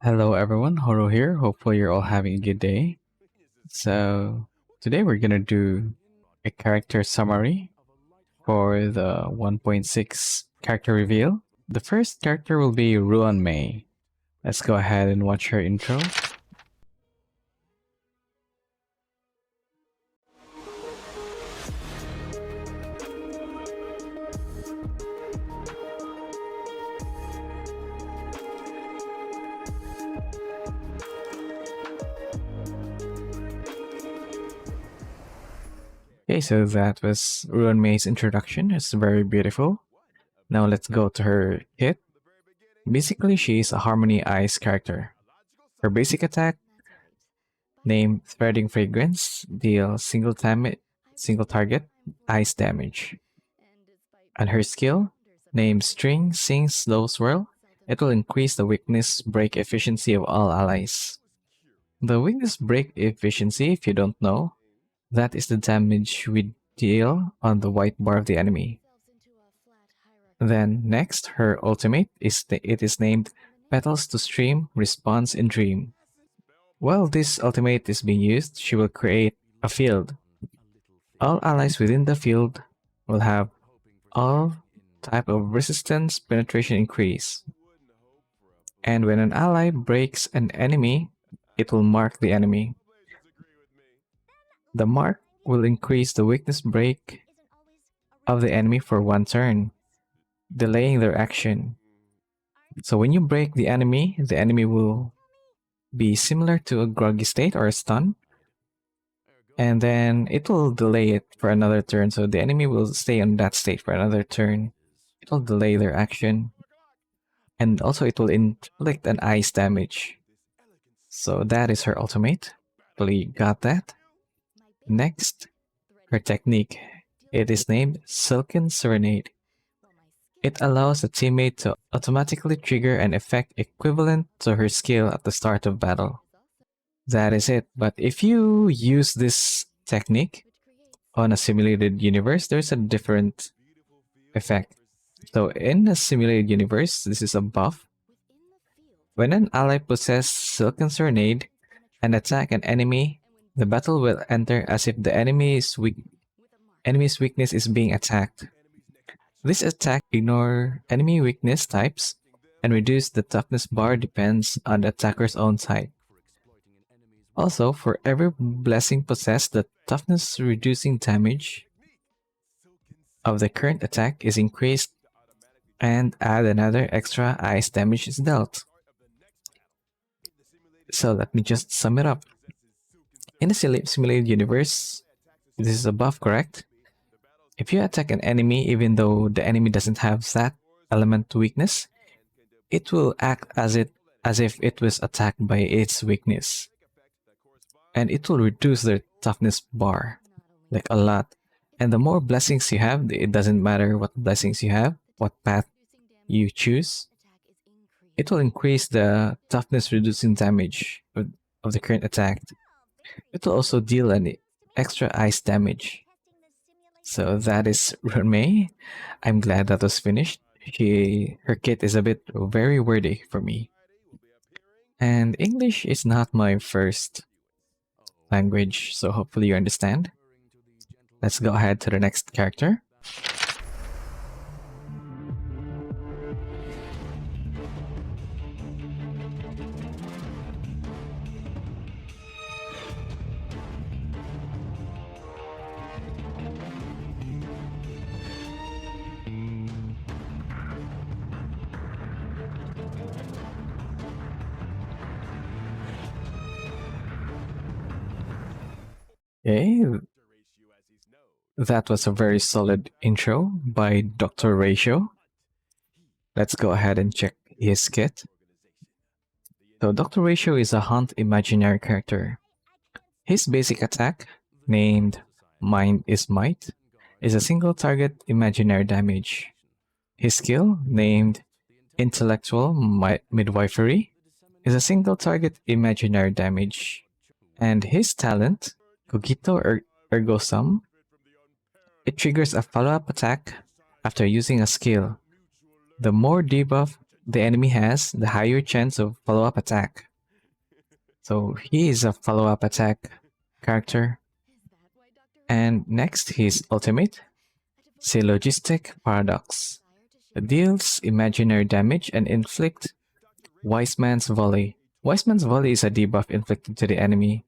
Hello everyone, Horu here. Hopefully you're all having a good day. So today we're gonna do a character summary for the 1.6 character reveal. The first character will be Ruan Mei. Let's go ahead and watch her intro. Okay, so that was Ruan Mei's introduction. It's very beautiful. Now let's go to her kit. Basically, she is a Harmony Ice character. Her basic attack, named Threading Fragrance, deals single target ice damage. And her skill, named String Sing Slow Swirl, it will increase the weakness break efficiency of all allies. The weakness break efficiency, if you don't know, that is the damage we deal on the white bar of the enemy. Then next, her ultimate is named Petals to Stream Response in Dream. While this ultimate is being used, she will create a field. All allies within the field will have all type of resistance penetration increase. And when an ally breaks an enemy, it will mark the enemy. The mark will increase the weakness break of the enemy for one turn, delaying their action. So when you break the enemy will be similar to a groggy state or a stun, and then it will delay it for another turn. So the enemy will stay on that state for another turn. It will delay their action, and also it will inflict an ice damage. So that is her ultimate. We got that. Next, her technique. It is named Silken Serenade. It allows a teammate to automatically trigger an effect equivalent to her skill at the start of battle. That is it. But if you use this technique on a simulated universe, there's a different effect. So in a simulated universe, this is a buff. When an ally possesses Silken Serenade and attack an enemy, the battle will enter as if the enemy's weakness is being attacked. This attack ignores enemy weakness types and reduce the toughness bar depends on the attacker's own type. Also, for every blessing possessed, the toughness reducing damage of the current attack is increased and add another extra ice damage is dealt. So let me just sum it up. In a simulated universe, this is a buff, correct? If you attack an enemy even though the enemy doesn't have that element weakness, it will act as if it was attacked by its weakness. And it will reduce their toughness bar, like a lot. And the more blessings you have, it doesn't matter what blessings you have, what path you choose, it will increase the toughness reducing damage of the current attack. It will also deal an extra ice damage. So that is Runmei. I'm glad that was finished. Her kit is a bit very wordy for me. And English is not my first language, so hopefully you understand. Let's go ahead to the next character. Okay, that was a very solid intro by Dr. Ratio. Let's go ahead and check his kit. So Dr. Ratio is a Hunt imaginary character. His basic attack, named Mind is Might, is a single target imaginary damage. His skill, named Intellectual Midwifery, is a single target imaginary damage. And his talent, Cogito Ergo Sum, it triggers a follow-up attack after using a skill. The more debuff the enemy has, the higher chance of follow-up attack. So he is a follow-up attack character. And next, his ultimate, Syllogistic Paradox. It deals imaginary damage and inflict Wise Man's Volley. Wise Man's Volley is a debuff inflicted to the enemy.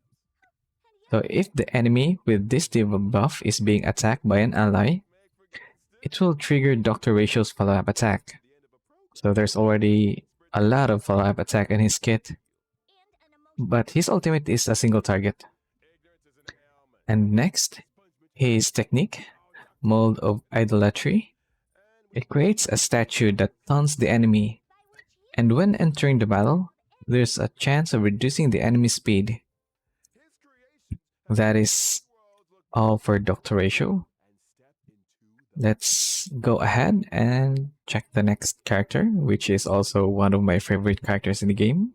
So if the enemy with this debuff is being attacked by an ally, it will trigger Dr. Ratio's follow-up attack. So there's already a lot of follow-up attack in his kit. But his ultimate is a single target. And next, his technique, Mold of Idolatry. It creates a statue that taunts the enemy, and when entering the battle, there's a chance of reducing the enemy's speed. That is all for Dr. Ratio. Let's go ahead and check the next character, which is also one of my favorite characters in the game.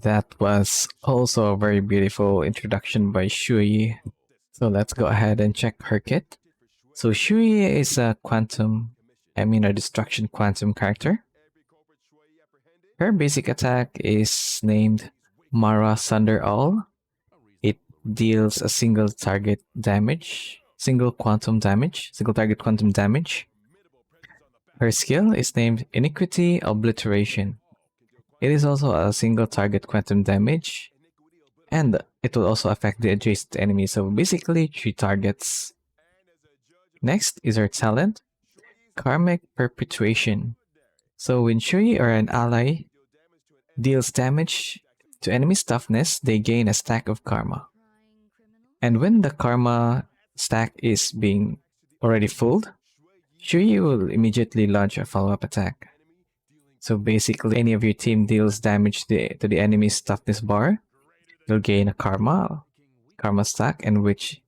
That was also a very beautiful introduction by Shui. So let's go ahead and check her kit. So Shui is a a destruction quantum character. Her basic attack is named Mara Sunder All. It deals a single target quantum damage. Her skill is named Iniquity Obliteration. It is also a single target quantum damage, and it will also affect the adjacent enemy, so basically 3 targets. Next is her talent, Karmic Perpetuation. So when Shui or an ally deals damage to enemy's toughness, they gain a stack of karma. And when the karma stack is being already filled, Shui will immediately launch a follow-up attack. So basically, any of your team deals damage to the enemy's toughness bar, you'll gain a karma stack, in which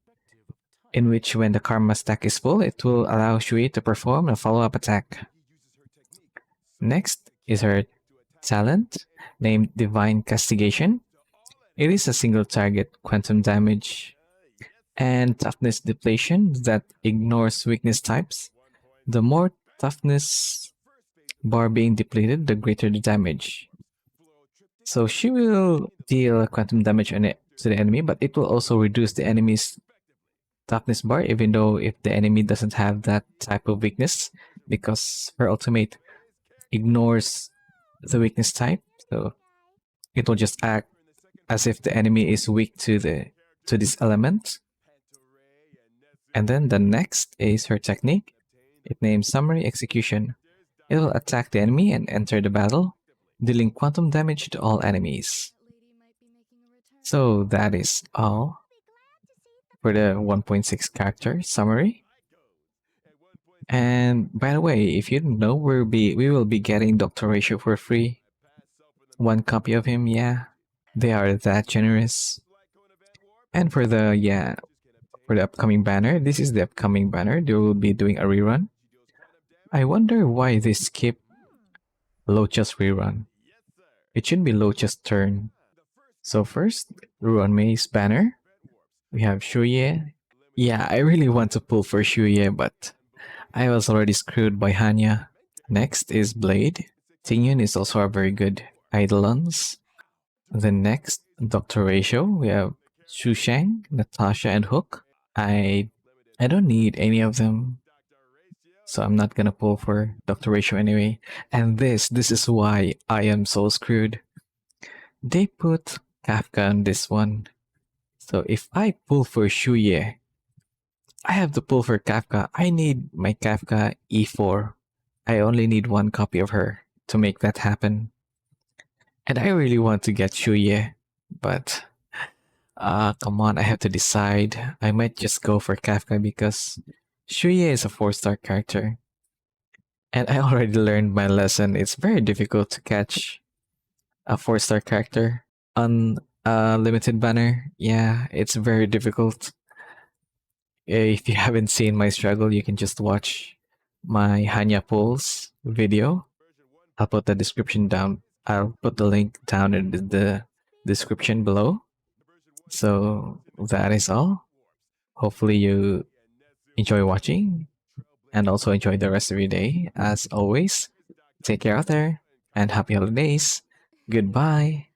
when the karma stack is full, it will allow Shui to perform a follow-up attack. Next is her talent, named Divine Castigation. It is a single target quantum damage and toughness depletion that ignores weakness types. The more toughness bar being depleted, the greater the damage. So she will deal quantum damage to the enemy, but it will also reduce the enemy's toughness bar, even though if the enemy doesn't have that type of weakness, because her ultimate ignores the weakness type. So it will just act as if the enemy is weak to this element. And then the next is her technique. It names Summary Execution. It will attack the enemy and enter the battle, dealing quantum damage to all enemies. So that is all for the 1.6 character summary. And by the way, if you didn't know, we will be getting Dr. Ratio for free. 1 copy of him, yeah. They are that generous. And for the upcoming banner, this is the upcoming banner. They will be doing a rerun. I wonder why they skip Locha's rerun. It should be Locha's turn. So first, Ruan Mei's banner. We have Shuye. Yeah, I really want to pull for Shuye, but I was already screwed by Hanya. Next is Blade. Tingyun is also a very good Eidolons. Then next, Dr. Ratio. We have Shushang, Natasha, and Hook. I don't need any of them, so I'm not gonna pull for Dr. Ratio anyway. And this is why I am so screwed. They put Kafka on this one. So if I pull for Shuye, I have to pull for Kafka. I need my Kafka E4. I only need 1 copy of her to make that happen. And I really want to get Shuye, but come on, I have to decide. I might just go for Kafka because Shuye is a 4-star character. And I already learned my lesson. It's very difficult to catch a 4-star character Limited banner. Yeah, it's very difficult. If you haven't seen my struggle, you can just watch my Hanya pulls video. I'll put the description down. I'll put the link down in the description below. So that is all. Hopefully you enjoy watching and also enjoy the rest of your day. As always, take care out there and happy holidays. Goodbye.